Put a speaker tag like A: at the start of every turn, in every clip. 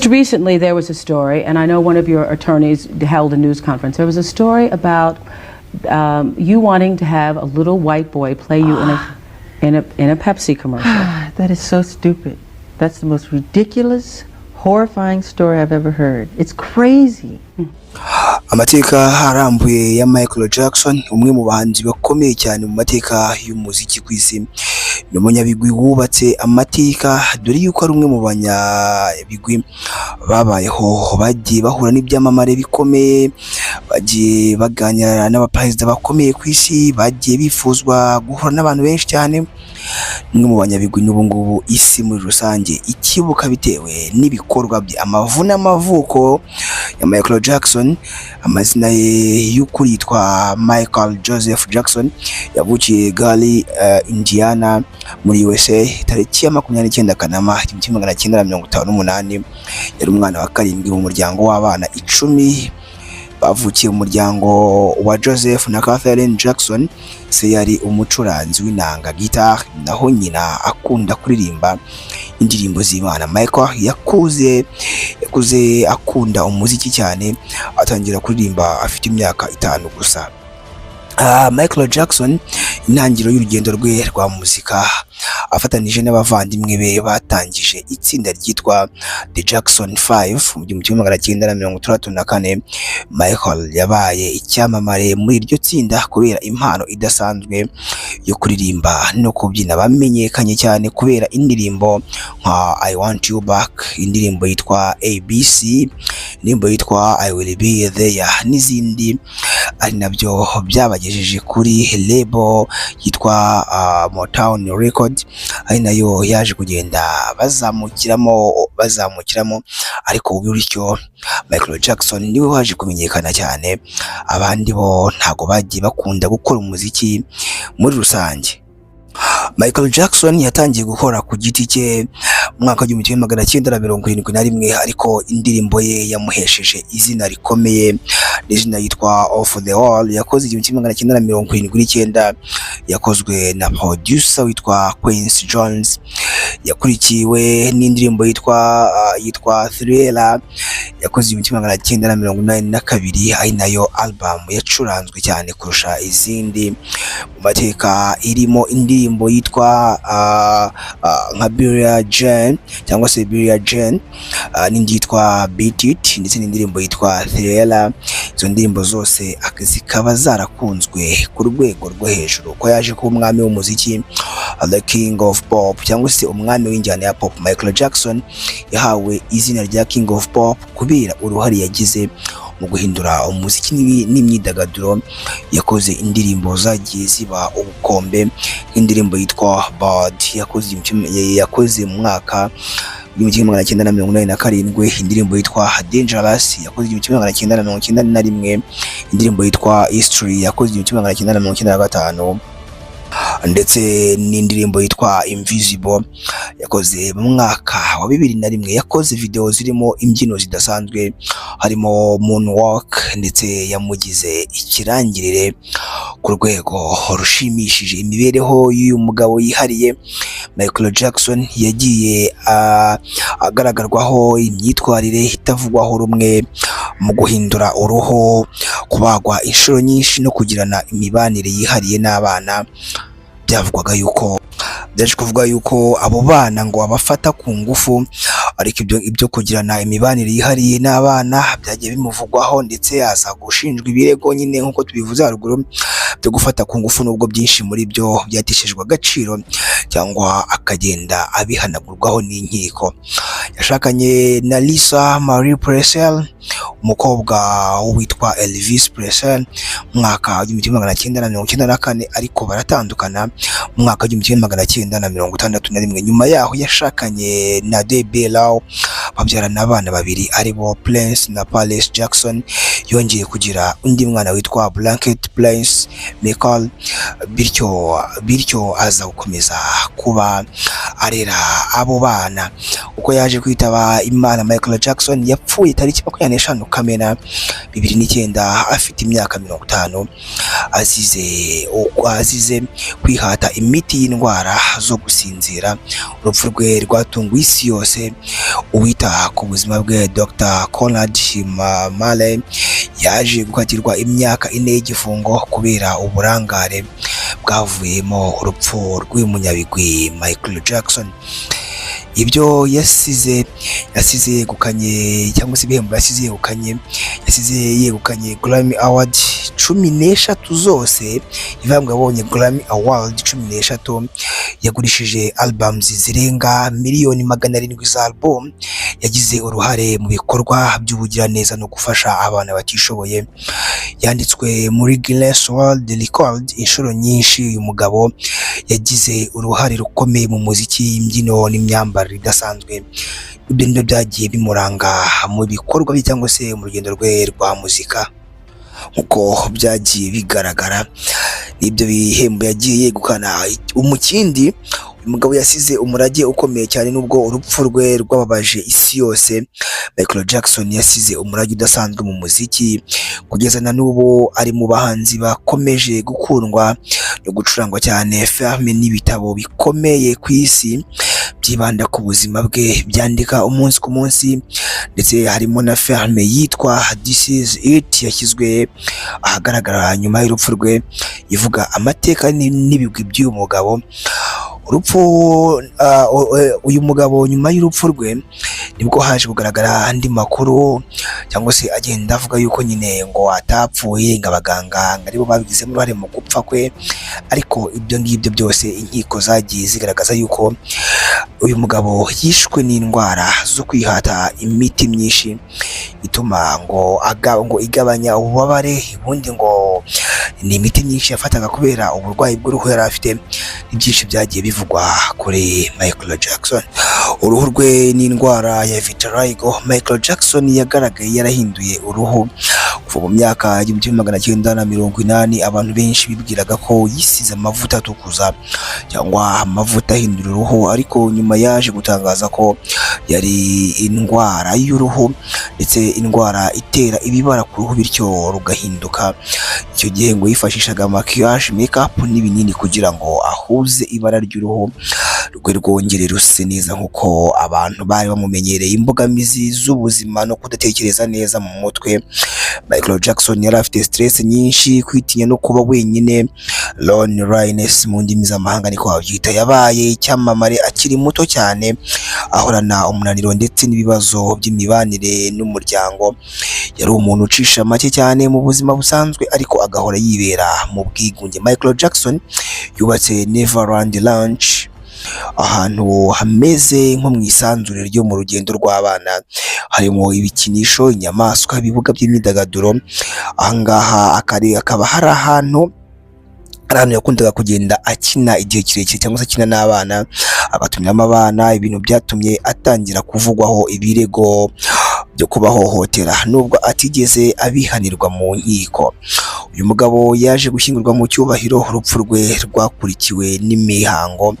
A: Recently, there was a story, and I know one of your attorneys held a news conference. There was a story about you wanting to have a little white boy play you in a Pepsi commercial.
B: That is so stupid. That's the most ridiculous, horrifying story I've ever heard. It's crazy.
C: Amateka arambuye ya Michael Jackson, umwe mu bahanzi bakomeye cyane mu mateka y'umuziki ku isi. Ni umunyabigwi wubatse amateka, dore yuko ari umwe mu banyabigwi babayeho bagiye bahura n'ibyamamare bikomeye, bagiye baganira n'abaperezida bakomeye ku isi, bagiye bifuzwa guhura n'abantu benshi cyane. Umwe mu banyabigwi n'ubu ngubu isi muri rusange ikibuka bitewe n'ibikorwa bye. Amavuna amavuko ya Michael Jackson, amazina ye y'ukuri yitwa Michael Joseph Jackson, yavukiye Gary, Indiana muri USA tariki ya 29 Kanama 1958. Yari umwana wa karindwi mu muryango w'abana 10 bavukiye mu muryango wa Joseph na Catherine Jackson. Se yari umucuranzi w'inanga guitar, naho nyina akunda kuririmba indirimbo z'Imana. Michael yakuze akunda umuziki cyane, atangira kuririmba afite imyaka 5 gusa. Michael Jackson intangiriro y'urugendo rwe rwa muzika afatanije n'abavandimwe be batangije itsinda ryitwa The Jackson 5 mu 1964. Michael yabaye icyamamare muri iryo tsinda kubera impano idasanzwe yo kuririmba no kubyina. Bamenyekanye cyane kubera indirimbo nka I Want You Back, indirimbo yitwa ABC, indirimbo yitwa I Will Be There n'izindi, ari nabyo byabagejeje kuri label yitwa Motown Record, ari nayo yaje kugenda bazamukiramo. Ariko bityo Michael Jackson niwe waje kumenyekana cyane, abandi bo ntago bagiye bakunda gukora umuziki muri rusange. Michael Jackson yatangiye gukora ku giti cye mu mwaka wa 1971, ariko indirimbo ye yamuhesheje izina rikomeye, n'izina yitwa Off the Wall, yakoze 1979, yakozwe na producer witwa Quincy Jones. Yakurikiwe n'indirimbo yitwa Thriller, yakoze 1982, ari nayo album yacuranzwe cyane kurusha izindi mu mateka, irimo indirimbo yitwa nka Billie Jean cyangwa se Billie Jean, n'indi yitwa Beat It, ndetse n'indirimbo yitwa Thriller. Izo ndirimbo zose zikaba zarakunzwe ku rwego rwo hejuru, ko yaje kuba umwami w'umuziki, the king of pop cyangwa se umwami w'injyana ya pop. Michael Jackson yahawe izina rya king of pop kubera uruhare yagize mu guhindura umuziki n'imyidagaduro. Yakoze indirimbo zagiye ziba ubukombe, nk'indirimbo yitwa Bad yakoze mu mwaka 1987, indirimbo yitwa Dangerous yakoze 1991, indirimbo yitwa History yakoze 1995, ndetse n'indirimbo yitwa Invisible yakoze mu mwaka wa 2001. Yakoze video zirimo imbyino zidasanzwe, harimo moonwalk, ndetse yamugize ikirangirire ku rwego rushimishije. Imibereho y'uyu mugabo yihariye Michael Jackson yagiye agaragarwaho imyitwarire itavugwaho rumwe, mu guhindura uruhu, kubagwa inshuro nyinshi no kugirana imibanire yihariye n'abana. Byaje kuvuga yuko abo bana ngo abafata ku ngufu, ariko ibyo kugirana imibanire yihariye n'abana byagiye bimuvugwaho, ndetse aza gushinjwa ibirego nyine nk'uko tubivuze haruguru byo gufata ku ngufu, nubwo byinshi muri byo byateshejwe agaciro cyangwa akagenda abihanagurwaho n'inkiko. Yashakanye na Lisa Marie Presley, umukobwa witwa Elvis Presley, mu mwaka wa 1994, ariko baratandukana mu mwaka wa 1961. Nyuma yaho yashakanye na Debbie Lau, babyarana abana babiri aribo Prince na Paris Jackson. Yongeye kugira undi mwana witwa Blanket Prince Michael, bityo aza gukomeza kuba arera abo bana. Uko yaje kwitaba Imana, Michael Jackson yapfuye tariki 25 Kamena 2009 afite imyaka 50 azize kwihata imiti y'indwara zo gusinzira. Urupfu rwe rwatunguye isi yose. Uwita ku buzima bwe Dr. Conrad Male yaje gukatirwa imyaka 4 y'igifungo kubera uburangare bwavuyemo urupfu rw'umunyabigwi Michael Jackson. Ibyo yasize yegukanye cyangwa se ibihembo yasize yegukanye Grammy Award 13 zose. Ivambwa abonye Grammy Award 13, yagurishije albums zirenga miliyoni 700 za album. Yagize uruhare mu bikorwa by'ubugiraneza no gufasha abana batishoboye. Yanditswe muri Guinness World Record inshuro nyinshi. Uyu mugabo yagize uruhare rukomeye mu muziki, imbyino n'imyambarire idasanzwe. Ibyo nibyo byagiye bimuranga mu bikorwa bye cyangwa se mu rugendo rwe rwa muzika. Nkuko byagiye bigaragara n'ibyo bihembo yagiye yegukana. Umukindi, uyu mugabo yasize umurage ukomeye cyane nubwo urupfu rwe rwababaje isi yose. Michael Jackson yasize umurage udasanzwe mu muziki, kugeza na n'ubu ari mu bahanzi bakomeje gukundwa no gucurangwa cyane. Filime n'ibitabo bikomeye ku isi byibanda ku buzima bwe, byandika umunsi ku munsi, ndetse harimo na filime yitwa This Is It yashyizwe ahagaragara nyuma y'urupfu rwe, ivuga amateka n'ibigwi by'uyu mugabo. Uyu mugabo nyuma y'urupfu rwe nibwo haje kugaragara andi makuru cyangwa se agenda avuga yuko nyine ngo atapfuye, ngo abaganga aribo babigizemo uruhare mu gupfa kwe. Ariko ibyo ngibyo byose inkiko zagiye zigaragaza yuko uyu mugabo yishwe n'indwara zo kwihata imiti myinshi ituma ngo igabanya ububabare. Ubundi ngo ni imiti myinshi yafataga kubera uburwayi bw'uruhu yari afite. Ibyinshi byagiye bivugwa kuri Michael Jackson. Uruhu rwe n'indwara ya vitiligo. Michael Jackson yagaragaye yarahinduye uruhu kuva mu myaka y'1980. Abantu benshi bibwiraga ko yisize amavuta atukuza cyangwa amavuta ahindura uruhu, ariko nyuma yaje gutangaza ko yari indwara y'uruhu, ndetse indwara itera ibibara ku ruhu bityo rugahinduka. Icyo gihe ngo yifashishaga maquillage, makeup n'ibinini kugira ngo ahuze ibara ry'uruhu rwe rwongere ruse neza nk'uko abantu bari bamumenyereye. Imbogamizi z'ubuzima no kudatekereza neza mu mutwe. Michael Jackson yari afite stress nyinshi, kwitinya no kuba wenyine, loneliness mu ndimi z'amahanga niko babyita. Yabaye icyamamare akiri muto cyane, ahorana umunaniro ndetse n'ibibazo by'imibanire n'umuryango. Yari umuntu ucisha make cyane mu buzima busanzwe, ariko agahora yibera mu bwigunge. Michael Jackson yubatse Neverland Ranch, ahantu hameze nko mu isanzure ryo mu rugendo rw'abana. Harimo ibikinisho, inyamaswa, ibibuga by'imyidagaduro. Ahangaha akaba hari ahantu yakundaga kugenda akina igihe kirekire cyangwa se akina n'abana, agatumiramo abana. Ibintu byatumye atangira kuvugwaho ibirego byo kubahohotera, nubwo atigeze abihanirwa mu nkiko. Uyu mugabo yaje gushyingurwa mu cyubahiro. Urupfu rwe rwakurikiwe n'imihango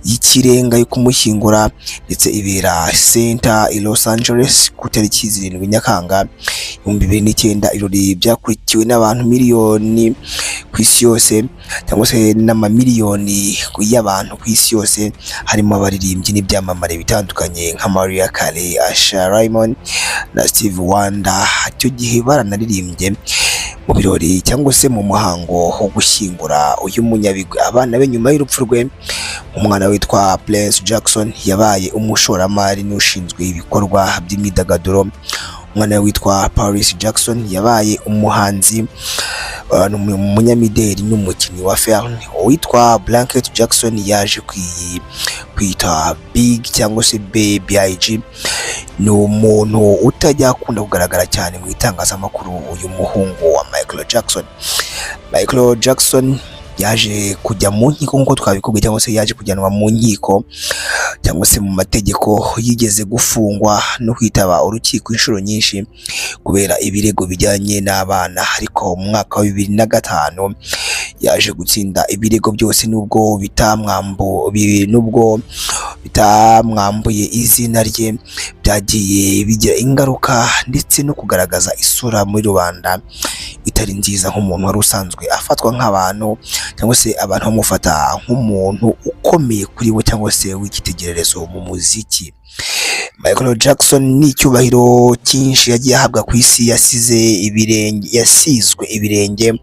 C: y'ikirenga yo kumushyingura, ndetse ibera Center i Los Angeles ku tariki 7 Nyakanga 2009. Ibirori byakurikiwe n'abantu miliyoni ku isi yose, cyangwa se n'amamiliyoni y'abantu ku isi yose, harimo abaririmbyi n'ibyamamare bitandukanye nka Mariah Carey, Asha Raymond na Steve Wonder. Icyo gihe baranaririmbye mu birori cyangwa se mu muhango wo gushyingura uyu munyabigwi. Abana be nyuma y'urupfu rwe, umwana witwa Prince Jackson yabaye umushoramari n'ushinzwe ibikorwa by'imyidagaduro. Umwana witwa Paris Jackson yabaye umuhanzi, umunyamideli n'umukinnyi wa film. Uwitwa Blanket Jackson yaje kwita Big cyangwa se BIG. Ni umuntu utajya akunda kugaragara cyane mu itangazamakuru, uyu muhungu wa Michael Jackson. Michael Jackson yaje kujya mu nkiko nk'uko twabikubwiye, cyangwa se yaje kujyanwa mu nkiko cyangwa se mu mategeko. Yigeze gufungwa no kwitaba urukiko inshuro nyinshi kubera ibirego bijyanye n'abana, ariko mu mwaka wa 2005 yaje gutsinda ibirego byose, nubwo bitamwambuye izina rye, byagiye bigira ingaruka ndetse no kugaragaza isura muri rubanda itari nziza, nk'umuntu wari usanzwe afatwa nk'abantu cyangwa se abantu bamufata nk'umuntu ukomeye kuri bo cyangwa se w'icyitegererezo mu muziki. Michael Jackson ni icyubahiro cyinshi yagiye ahabwa ku isi, yasizwe ibirenge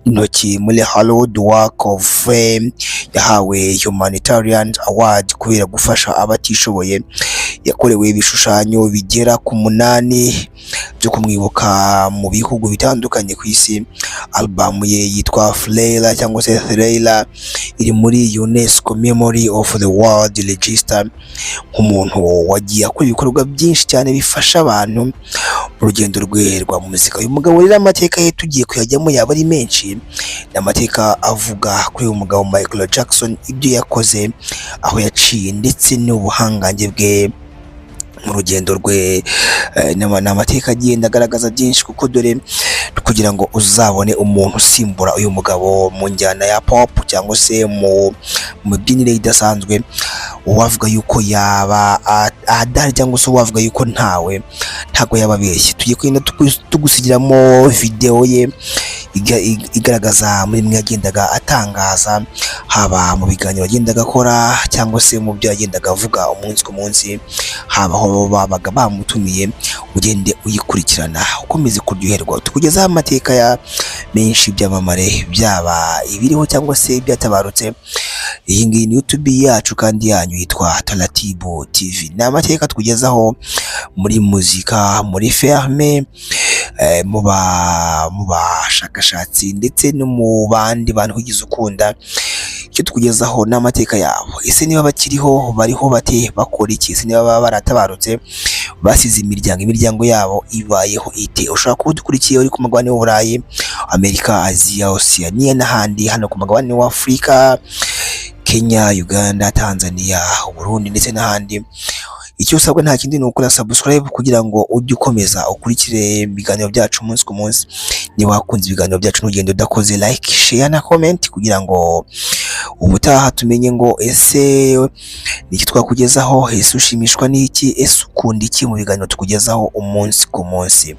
C: n'intoki muri Hollywood Walk of Fame, yahawe Humanitarian Award kubera gufasha abatishoboye, yakorewe ibishushanyo bigera ku 8 byo kumwibuka mu bihugu bitandukanye ku isi. Album ye yitwa Thriller cyangwa se Thriller iri muri UNESCO Memory of the World Register, nk'umuntu wagiye akora ibikorwa byinshi cyane bifasha abantu mu rugendo rwe rwa muzika. Uyu mugabo rero amateka ye tugiye kuyajyamo yaba ari menshi, n'amateka avuga kuri uyu mugabo Michael Jackson, ibyo yakoze, aho yaciye ndetse n'ubuhangange bwe mu rugendo rwe. N'amateka agenda agaragaza byinshi, kuko dore kugira ngo uzabone umuntu usimbura uyu mugabo mu njyana ya pop cyangwa se mu mibyinire idasanzwe, uwavuga yuko yaba adahari cyangwa se uwavuga yuko ntawe, ntago yababeshye. Tugiye kugenda tugusigiramo video ye igaragaza muri mwe yagendaga atangaza, haba mu biganiro yagendaga akora cyangwa se mu byo yagendaga avuga umunsi ku munsi, haba aho babaga bamutumiye. Ugende uyikurikirana ukomeze kuryoherwa, tukugezaho amateka ya menshi byamamare, byaba ibiriho cyangwa se byatabarutse. Iyi ngiyi ni YouTube yacu kandi yanyu yitwa Taratibu TV. Ni amateka tukugezaho muri muzika, muri filme, mu bashakashatsi ndetse no mu bandi bantu ugize ukunda. Icyo tukugezaho ni amateka yabo. Ese niba bakiriho, bariho bate, bakora iki? Ese niba baba baratabarutse, basize imiryango yabo ibayeho ite? Ushobora kuba udukurikiye uri ku mugabane w'Uburayi, Amerika, Aziya, Oceania n'ahandi, hano ku mugabane wa Afurika, Kenya, Uganda, Tanzania, Burundi ndetse n'ahandi. Icyo usabwa nta kindi ni ukora subscribe kugira ngo ujye ukomeza ukurikire ibiganiro byacu umunsi ku munsi. Niba wakunze ibiganiro byacu ntugende udakoze like, share na comment, kugira ngo ubutaha tumenye ngo ese niki twakugezaho, ese ushimishwa n'iki, ese ukunda iki mu biganiro tukugezaho umunsi ku munsi.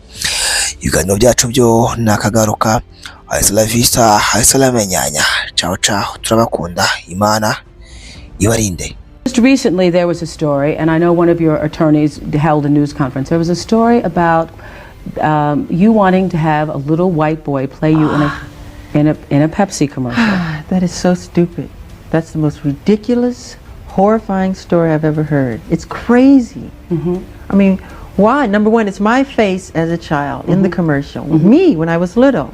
C: Ibiganiro byacu byo nakagaruka. Hasta la vista, hasta la mañana. Ciao ciao, turabakunda, Imana ibarinde.
A: Just recently there was a story, and I know one of your attorneys held a news conference. There was a story about you wanting to have a little white boy play you in a Pepsi commercial.
B: That is so stupid. That's the most ridiculous, horrifying story I've ever heard. It's crazy. I mean, why? Number one, it's my face as a child in the commercial. Me when I was little.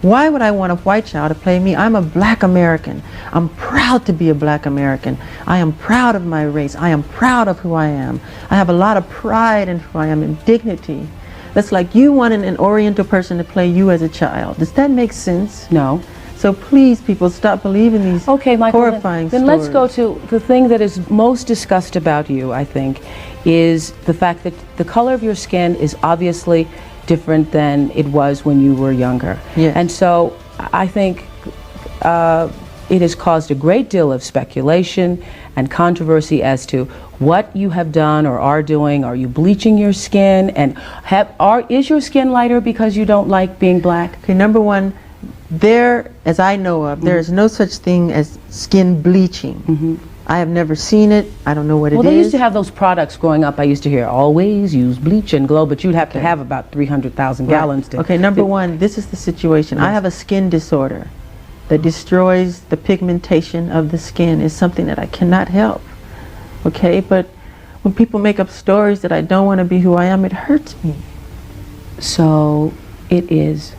B: Why would I want a white child to play me? I'm a black American. I'm proud to be a black American. I am proud of my race. I am proud of who I am. I have a lot of pride in who I am and dignity. That's like you wanting an Oriental person to play you as a child. Does that make sense?
A: No.
B: So please, people, stop believing these horrifying
A: then
B: stories.
A: let's go to the thing that is most discussed about you, I think, is the fact that the color of your skin is obviously different than it was when you were younger.
B: Yes.
A: And so I think it has caused a great deal of speculation and controversy as to what you have done or are doing. Are you bleaching your skin? And is your skin lighter because you don't like being black?
B: Okay, number one, as I know of, there is no such thing as skin bleaching. I have never seen it. I don't know what it is.
A: Well, they used to have those products growing up. I used to hear, always use bleach and glow, but you'd have to have about 300,000 gallons to...
B: Okay, number one, this is the situation.
A: Yes.
B: I have a skin disorder that destroys the pigmentation of the skin. It's something that I cannot help. Okay, but when people make up stories that I don't want to be who I am, it hurts me.
A: So it is.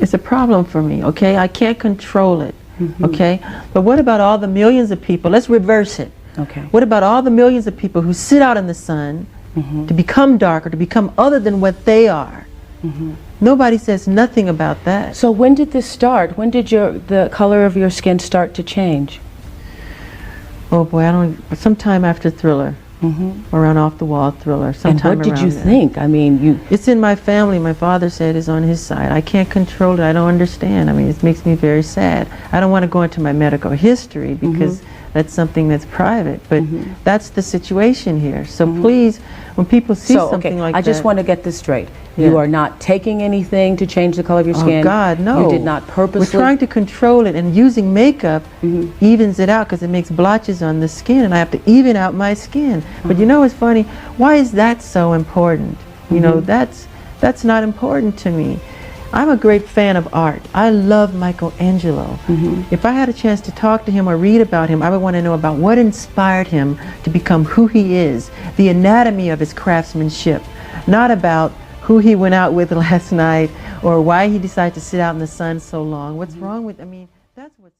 B: It's a problem for me, okay? I can't control it. Okay, but what about all the millions of people? Let's reverse it.
A: Okay.
B: What about all the millions of people who sit out in the sun to become darker, to become other than what they are? Nobody says nothing about that.
A: So when did this start? When did the color of your skin start to change?
B: Oh boy, sometime after Thriller. Around Off the Wall Thriller.
A: And what did you think? I mean,
B: it's in my family. My father said it's on his side. I can't control it. I don't understand. I mean, it makes me very sad. I don't want to go into my medical history because that's something that's private. But that's the situation here. So please, when people see
A: So,
B: something
A: okay,
B: like
A: I
B: that,
A: just want to get this straight.
B: Yeah.
A: You are not taking anything to change the color of your skin?
B: Oh God, no.
A: You did not purposely?
B: We're trying to control it, and using makeup evens it out because it makes blotches on the skin, and I have to even out my skin. But you know what's funny? Why is that so important? You know, that's not important to me. I'm a great fan of art. I love Michelangelo. If I had a chance to talk to him or read about him, I would want to know about what inspired him to become who he is, the anatomy of his craftsmanship, not about who he went out with last night or why he decided to sit out in the sun so long. What's wrong with, I mean, that's what's